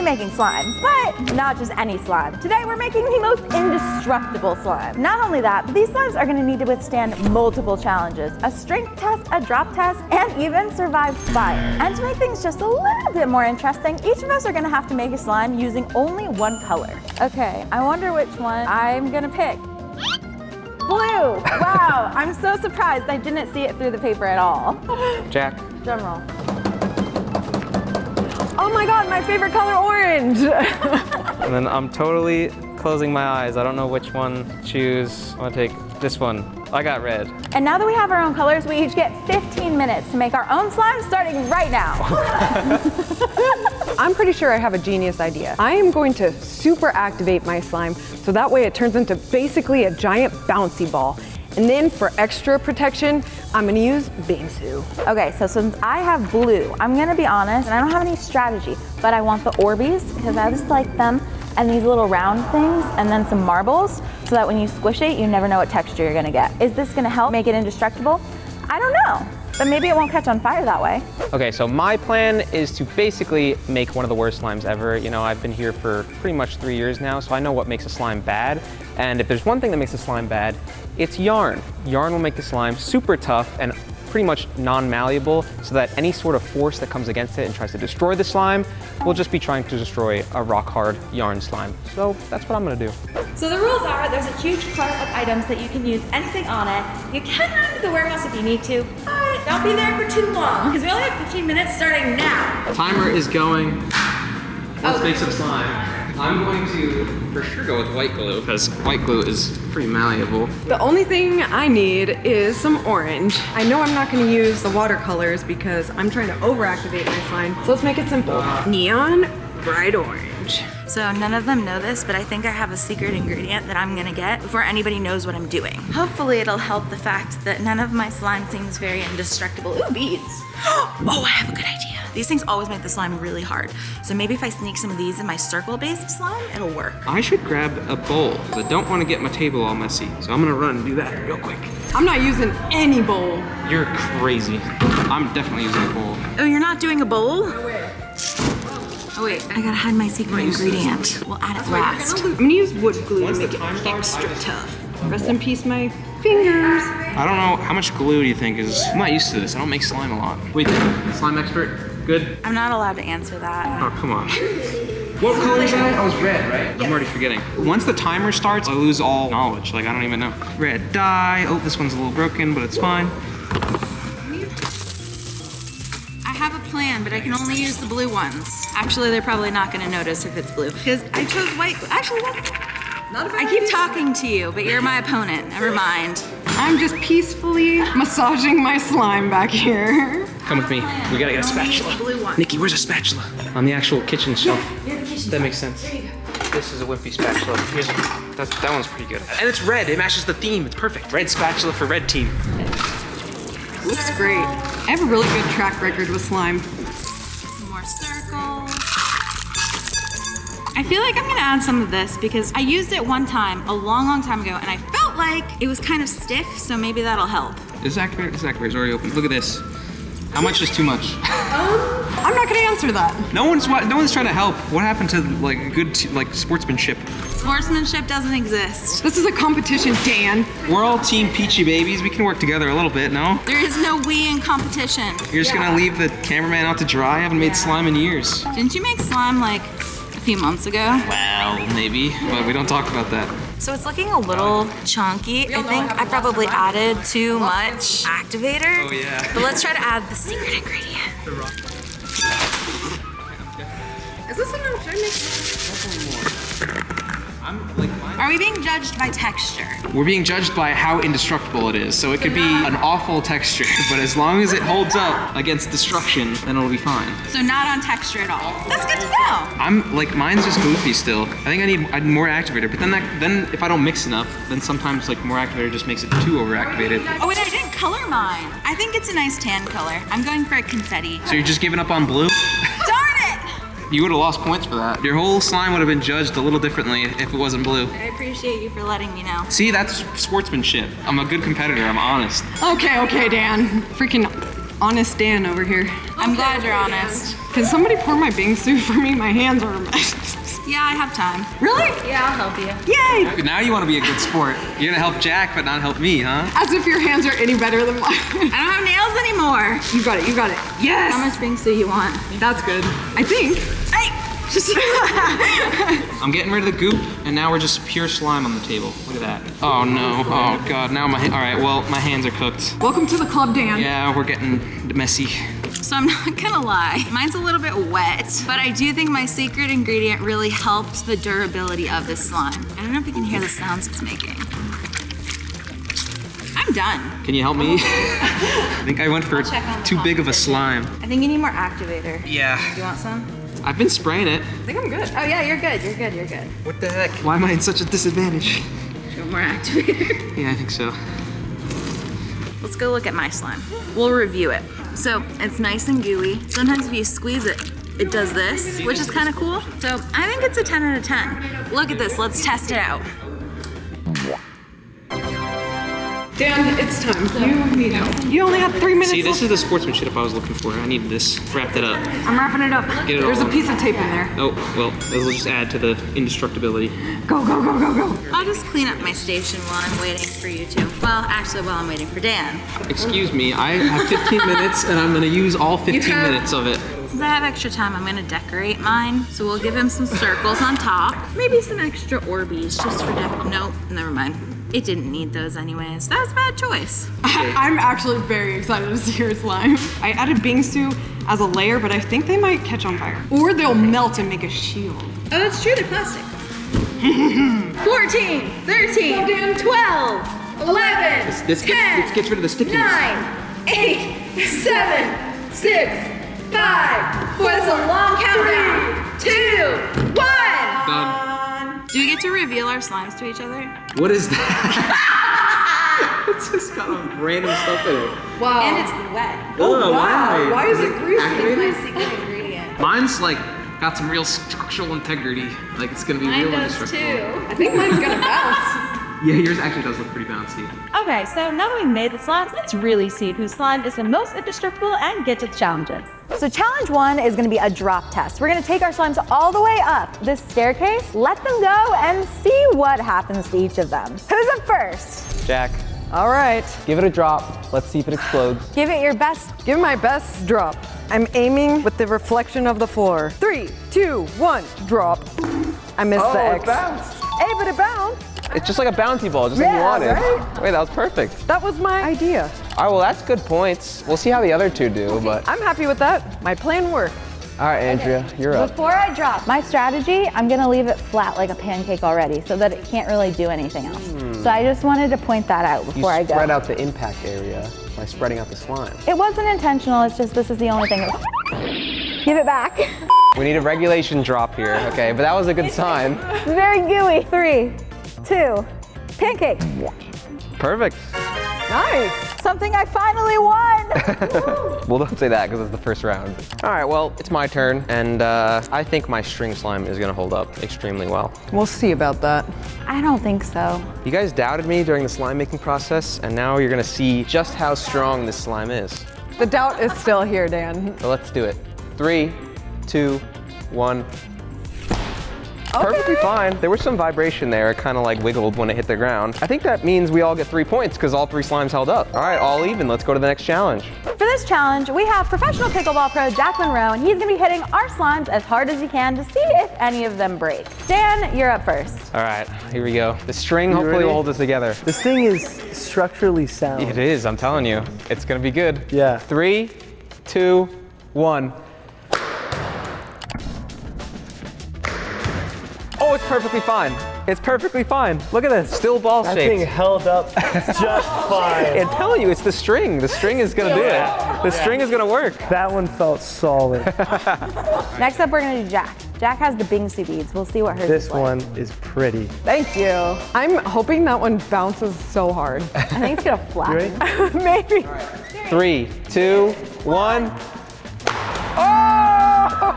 making slime, but not just any slime. Today we're making the most indestructible slime. Not only that, but these slimes are gonna need to withstand multiple challenges, a strength test, a drop test, and even survive fire. And to make things just a little bit more interesting, each of us are gonna have to make a slime using only one color. Okay, I wonder which one I'm gonna pick. Blue! Wow, I'm so surprised I didn't see it through the paper at all. Jack. Drum roll. Oh my God, my favorite color, orange. And then I'm totally closing my eyes. I don't know which one to choose. I'm gonna take this one. I got red. And now that we have our own colors, we each get 15 minutes to make our own slime starting right now. I'm pretty sure I have a genius idea. I am going to super activate my slime so that way it turns into basically a giant bouncy ball. And then for extra protection, I'm gonna use bingsu. Okay, so since I have blue, I'm gonna be honest, and I don't have any strategy, but I want the Orbeez because I just like them, and these little round things, and then some marbles, so that when you squish it, you never know what texture you're gonna get. Is this gonna help make it indestructible? I don't know, but maybe it won't catch on fire that way. Okay, so my plan is to basically make one of the worst slimes ever. You know, I've been here for pretty much 3 years now, so I know what makes a slime bad. And if there's one thing that makes a slime bad, it's yarn. Yarn will make the slime super tough and pretty much non-malleable, so that any sort of force that comes against it and tries to destroy the slime will just be trying to destroy a rock-hard yarn slime. So that's what I'm gonna do. So the rules are, there's a huge cart of items that you can use anything on it. You can run into the warehouse if you need to, but don't be there for too long, because we only have 15 minutes starting now. Timer is going. Let's make some slime. I'm going to for sure go with white glue, because white glue is pretty malleable. The only thing I need is some orange. I know I'm not gonna use the watercolors because I'm trying to overactivate my slime. So let's make it simple. Neon bright orange. So none of them know this, but I think I have a secret ingredient that I'm gonna get before anybody knows what I'm doing. Hopefully it'll help the fact that none of my slime seems very indestructible. Ooh, beads. Oh, I have a good idea. These things always make the slime really hard. So maybe if I sneak some of these in my circle-based slime, it'll work. I should grab a bowl, because I don't want to get my table all messy. So I'm gonna run and do that real quick. I'm not using any bowl. You're crazy. I'm definitely using a bowl. Oh, you're not doing a bowl? Oh wait, I gotta hide my secret ingredient. We'll add it last. I'm gonna use wood glue Once to the make timer it starts, extra tough. Rest in peace, my fingers. I don't know, how much glue do you think is... I'm not used to this, I don't make slime a lot. Wait, slime expert, good? I'm not allowed to answer that. Oh, come on. What color is that? I was red, right? Yes. I'm already forgetting. Once the timer starts, I lose all knowledge. Like, I don't even know. Red dye. Oh, this one's a little broken, but it's fine. I have a plan, but I can only use the blue ones. Actually, they're probably not gonna notice if it's blue, because I chose white. Actually, Not a bad I keep idea. talking to you, but you're my opponent. Never mind. I'm just peacefully massaging my slime back here. Come with me. We gotta get a spatula. Blue one. Nikki, where's a spatula? On the actual kitchen shelf. Near the kitchen. That makes sense. This is a wimpy spatula. Here's that one's pretty good. And it's red. It matches the theme. It's perfect. Red spatula for red team. Looks great. I have a really good track record with slime. Some more circles. I feel like I'm gonna add some of this because I used it one time, a long time ago, and I felt like it was kind of stiff, so maybe that'll help. This activator is already open. Look at this. How much is too much? I'm not gonna answer that. No one's trying to help. What happened to like good sportsmanship? Sportsmanship doesn't exist. This is a competition, Dan. We're all team Peachybbies. We can work together a little bit, no? There is no we in competition. You're just gonna leave the cameraman out to dry? I haven't made slime in years. Didn't you make slime like a few months ago? Well, maybe, but we don't talk about that. So it's looking a little chunky. I think I probably added too much activator. Oh yeah. But let's try to add the secret ingredient. Is this enough? Should I make Are we being judged by texture? We're being judged by how indestructible it is. So it could be an awful texture, but as long as it holds up against destruction, then it'll be fine. So not on texture at all. That's good to know. I'm like, mine's just goofy still. I think I need more activator, but then if I don't mix enough, then sometimes like more activator just makes it too overactivated. Oh wait, I didn't color mine. I think it's a nice tan color. I'm going for a confetti. So you're just giving up on blue? Darn it! You would have lost points for that. Your whole slime would have been judged a little differently if it wasn't blue. I appreciate you for letting me know. See, that's sportsmanship. I'm a good competitor, I'm honest. Okay, Dan. Freaking honest Dan over here. I'm glad you're honest. Can somebody pour my bingsu for me? My hands are a mess. Yeah, I have time. Really? Yeah, I'll help you. Yay! Now you want to be a good sport. You're gonna help Jack, but not help me, huh? As if your hands are any better than mine. I don't have nails anymore. You got it, you got it. Yes! How much bingsu you want? That's good. I think. Hey! I'm getting rid of the goop, and now we're just pure slime on the table. Look at that. Oh no, oh God, now all right, well, my hands are cooked. Welcome to the club, Dan. Yeah, we're getting messy. So I'm not gonna lie, mine's a little bit wet, but I do think my secret ingredient really helped the durability of this slime. I don't know if you can hear the sounds it's making. I'm done. Can you help me? I think I went for too big of a slime. I think you need more activator. Yeah. Do you want some? I've been spraying it. I think I'm good. Oh yeah, you're good, you're good, you're good. What the heck? Why am I in such a disadvantage? Do you want more activator? Yeah, I think so. Let's go look at my slime. We'll review it. So it's nice and gooey. Sometimes if you squeeze it, it does this, which is kind of cool. So I think it's a 10 out of 10. Look at this, let's test it out. Dan, it's time. You need help. You only have 3 minutes See, this left. is the sportsmanship I was looking for. I need this. Wrap that up. I'm wrapping it up. Get it There's all a piece of tape in there. Oh, well, it'll just add to the indestructibility. Go, go, go, go, go. I'll just clean up my station while I'm waiting for you two. Well, actually, while I'm waiting for Dan. Excuse me, I have 15 minutes and I'm gonna use all 15 have- minutes of it. Since I have extra time, I'm gonna decorate mine. So we'll give him some circles on top. Maybe some extra Orbeez just for Nope, never mind. It didn't need those anyways. That was a bad choice. I'm actually very excited to see your slime. I added bingsu as a layer, but I think they might catch on fire. Or they'll melt and make a shield. Oh, that's true, they're plastic. 14, 13, 12, 11, This 10, gets rid of the stickiness. 9, 8, 7, 6, 5, 4, that's a long countdown. 2, 1. Done. Do we get to reveal our slimes to each other? What is that? It's just got random stuff in it. Wow. And it's wet. Oh, wow. Why is it greasy? activated? My secret ingredient. Mine's like got some real structural integrity. Like it's gonna be Mine real does indestructible. too. I think mine's gonna bounce. Yeah, yours actually does look pretty bouncy. Okay, so now that we've made the slimes, let's really see whose slime is the most indestructible and get to the challenges. So challenge 1 is gonna be a drop test. We're gonna take our slimes all the way up this staircase, let them go, and see what happens to each of them. Who's up first? Jack, All right. give it a drop. Let's see if it explodes. Give it your best. Give my best drop. I'm aiming with the reflection of the floor. 3, 2, 1, drop. I missed the X. Hey, but it bounced. It's just like a bounty ball, just like you Yeah, wanted. right? Wait, that was perfect. That was my idea. All right, well, that's good points. We'll see how the other two do, but. I'm happy with that. My plan worked. All right, Andrea, you're up. Before I drop, my strategy, I'm gonna leave it flat like a pancake already so that it can't really do anything else. So I just wanted to point that out You before I go. spread out the impact area by spreading out the slime. It wasn't intentional, it's just this is the only thing. Give it back. We need a regulation drop here, okay? But that was a good sign. It's very gooey. 3, 2, pancake. Perfect. Nice. Something I finally won. Well, don't say that because it's the first round. All right, well, it's my turn, and I think my string slime is gonna hold up extremely well. We'll see about that. I don't think so. You guys doubted me during the slime making process, and now you're gonna see just how strong this slime is. The doubt is still here, Dan. So let's do it. 3, 2, 1. Perfectly fine. There was some vibration there. It kind of like wiggled when it hit the ground. I think that means we all get 3 points because all 3 slimes held up. All right, all even. Let's go to the next challenge. For this challenge, we have professional pickleball pro Jack Monroe, and he's gonna be hitting our slimes as hard as he can to see if any of them break. Dan, you're up first. All right, here we go. The string hopefully will hold us together. This thing is structurally sound. It is, I'm telling you. It's gonna be good. Yeah. 3, 2, 1. Oh, it's perfectly fine. It's perfectly fine. Look at this, still ball That thing shaped. held up just fine. I'm telling you, it's the string. The string is gonna do it. The string is gonna work. That one felt solid. Next up, we're gonna do Jack. Jack has the Bingsy beads. We'll see what hers This is like. one is pretty. Thank you. I'm hoping that one bounces so hard. I think it's gonna flatten. Maybe. 3, 2, 1. Oh!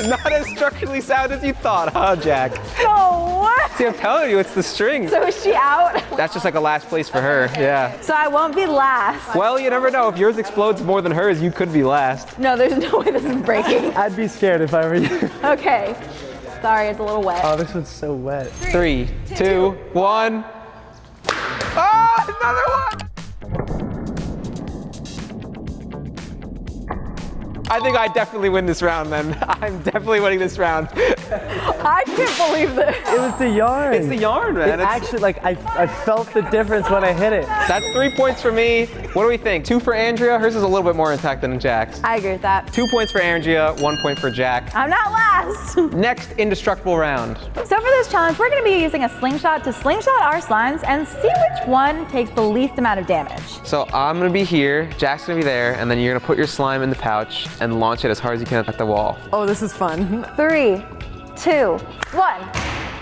Not as structurally sound as you thought, huh, Jack? No, what? See, I'm telling you, it's the string. So is she out? That's just like a last place for her, yeah. So I won't be last. Well, you never know. If yours explodes more than hers, you could be last. No, there's no way this is breaking. I'd be scared if I were you. Okay. Sorry, it's a little wet. Oh, this one's so wet. 3, 2, 1. Oh, another one! I think I definitely win this round, then. I'm definitely winning this round. I can't believe this. It was the yarn. It's the yarn, man. It actually, like, I felt the difference when I hit it. That's 3 points for me. What do we think? 2 for Andrea. Hers is a little bit more intact than Jack's. I agree with that. 2 points for Andrea, 1 point for Jack. I'm not last. Next, Indestructible round. So for this challenge, we're going to be using a slingshot to slingshot our slimes and see which one takes the least amount of damage. So I'm gonna be here, Jack's gonna be there, and then you're gonna put your slime in the pouch and launch it as hard as you can at the wall. Oh, this is fun. 3, 2, 1.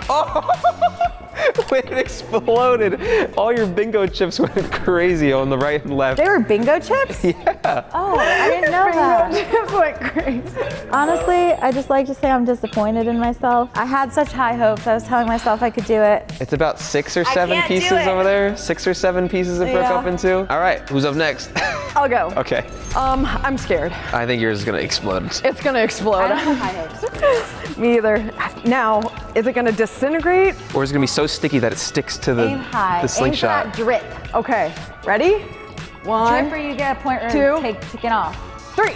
Oh! When it exploded, all your bingo chips went crazy on the right and left. They were bingo chips? Yeah. Oh, I didn't know that. Just went crazy. Honestly, I just like to say I'm disappointed in myself. I had such high hopes. I was telling myself I could do it. It's about 6 or 7 can't do pieces it. over there. 6 or 7 pieces it broke Yeah. up into. All right, who's up next? I'll go. Okay. I'm scared. I think yours is gonna explode. It's gonna explode. I have high hopes. Me either. Now, is it gonna disintegrate? Or it's gonna be so sticky that it sticks to Aim high. the slingshot. Aim for that drip. Okay, ready? Drip 1, where you get a point where 2, you take it off. 3.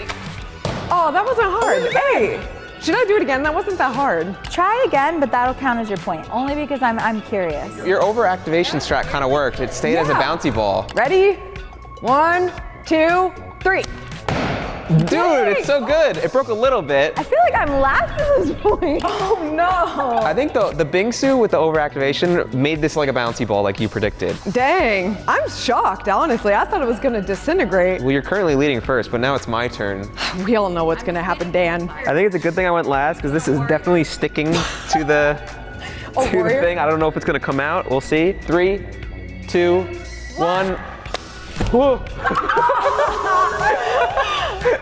Oh, that wasn't hard. Hey, should I do it again? That wasn't that hard. Try it again, but that'll count as your point. Only because I'm curious. Your overactivation strat kind of worked. It stayed as a Yeah. bouncy ball. Ready? 1, 2, 3. Dude, it's so good. It broke a little bit. I feel like I'm last at this point. Oh no. I think the Bingsu with the overactivation made this like a bouncy ball like you predicted. Dang, I'm shocked, honestly. I thought it was gonna disintegrate. Well, you're currently leading first, but now it's my turn. We all know what's gonna happen, Dan. I think it's a good thing I went last because this is definitely sticking to the, Oh, to the warrior? thing. I don't know if it's gonna come out. We'll see. 3, 2, 1. Whoa.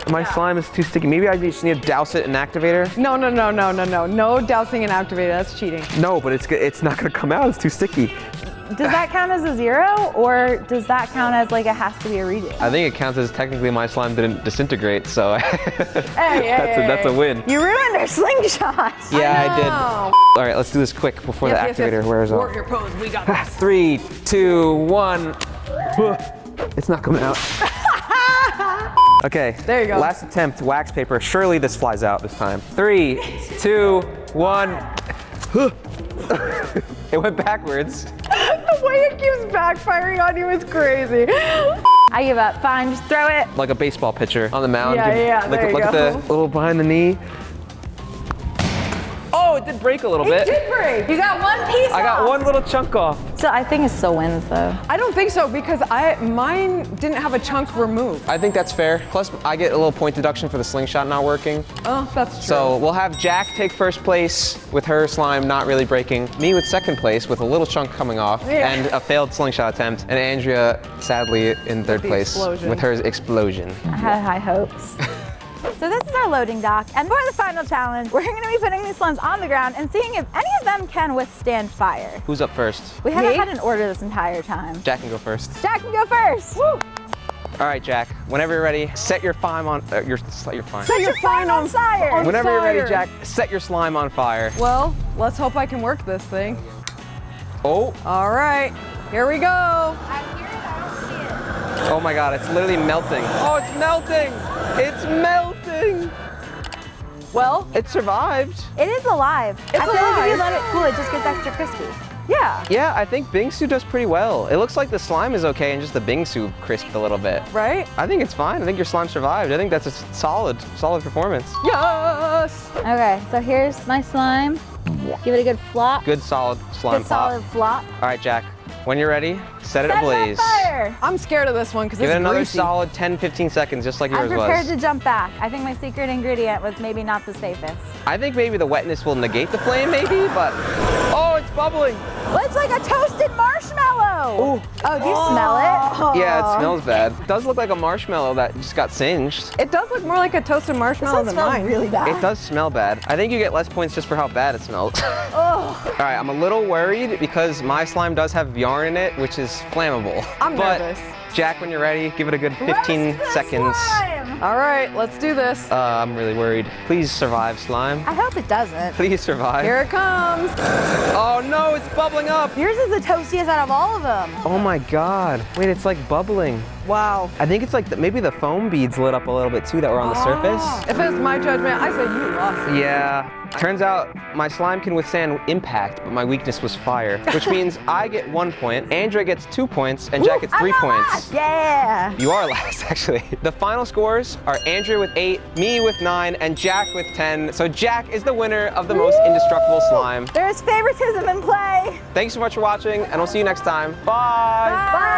My slime is too sticky. Maybe I just need to douse it in activator. No. No dousing and activator, that's cheating. No, but it's not gonna come out. It's too sticky. Does that count as a 0, or does that count as like it has to be a redo? I think it counts as technically my slime didn't disintegrate, so Hey, that's a win. You ruined our slingshot. Yeah, I did. Oh. All right, let's do this quick before the activator wears off. Warrior pose, we got this. 3, 2, 1. It's not coming out. Okay. There you go. Last attempt, wax paper. Surely this flies out this time. 3, 2, 1. It went backwards. The way it keeps backfiring on you is crazy. I give up. Fine, just throw it. Like a baseball pitcher on the mound. Yeah, there you look go. at the little behind the knee. Oh, it did break a little bit. Did break. You got one piece I got off. one little chunk off. So I think it still wins though. I don't think so because mine didn't have a chunk removed. I think that's fair. Plus, I get a little point deduction for the slingshot not working. Oh, that's true. So we'll have Jack take first place with her slime not really breaking. Me with second place with a little chunk coming off and a failed slingshot attempt. And Andrea, sadly, in third the place explosion. with her explosion. I had high hopes. So this is our loading dock, and for the final challenge, we're going to be putting these slimes on the ground and seeing if any of them can withstand fire. Who's up first? We haven't Me? had an order this entire time. Jack can go first. Jack can go first. Woo. All right, Jack. Whenever you're ready, set your slime on. Set your slime. Set your fire on fire. Whenever you're ready, fire. Jack, set your slime on fire. Well, let's hope I can work this thing. Oh. All right, here we go. Oh my God! It's literally melting. Oh, it's melting! It's melting! Well, It survived. It is alive. I feel like if you alive. let it cool, it just gets extra crispy. yeah, Yeah, I think Bingsu does pretty well. It looks like the slime is okay and just the Bingsu crisped a little bit. right? I think it's fine. I think your slime survived. I think that's a solid performance. Yes. Okay, so here's my slime. Give it a good flop. Good solid slime Good solid flop. All right, Jack. When you're ready, set it Set it on ablaze. fire. I'm scared of this one because Give it's it another greasy. solid 10-15 seconds, just like I'm yours prepared was. to jump back. I think my secret ingredient was maybe not the safest. I think maybe the wetness will negate the flame, maybe, but oh, it's bubbling. Well, it's like a toasted marshmallow. Oh, do you smell it? Yeah, it smells bad. It does look like a marshmallow that just got singed. It does look more like a toasted marshmallow It than smells mine. really bad. It does smell bad. I think you get less points just for how bad it smells. All right, I'm a little worried because my slime does have yarn in it, which is flammable. I'm but nervous. Jack, when you're ready, give it a good 15 Roast the seconds. slime. All right, let's do this. I'm really worried. Please survive, slime. I hope it doesn't. Please survive. Here it comes. Oh no, it's bubbling up. Yours is the toastiest out of all of them. Oh my god. Wait, it's like bubbling. Wow. I think it's like maybe the foam beads lit up a little bit too that were on the surface. If it's my judgment, I say you lost. Yeah. Turns out my slime can withstand impact, but my weakness was fire, which means I get 1 point, Andrea gets 2 points, and Jack gets 3 points. Yeah. You are last, actually. The final scores are Andrea with 8, me with 9, and Jack with 10. So Jack is the winner of the most indestructible slime. There's favoritism in play. Thanks so much for watching, and we'll see you next time. Bye. Bye.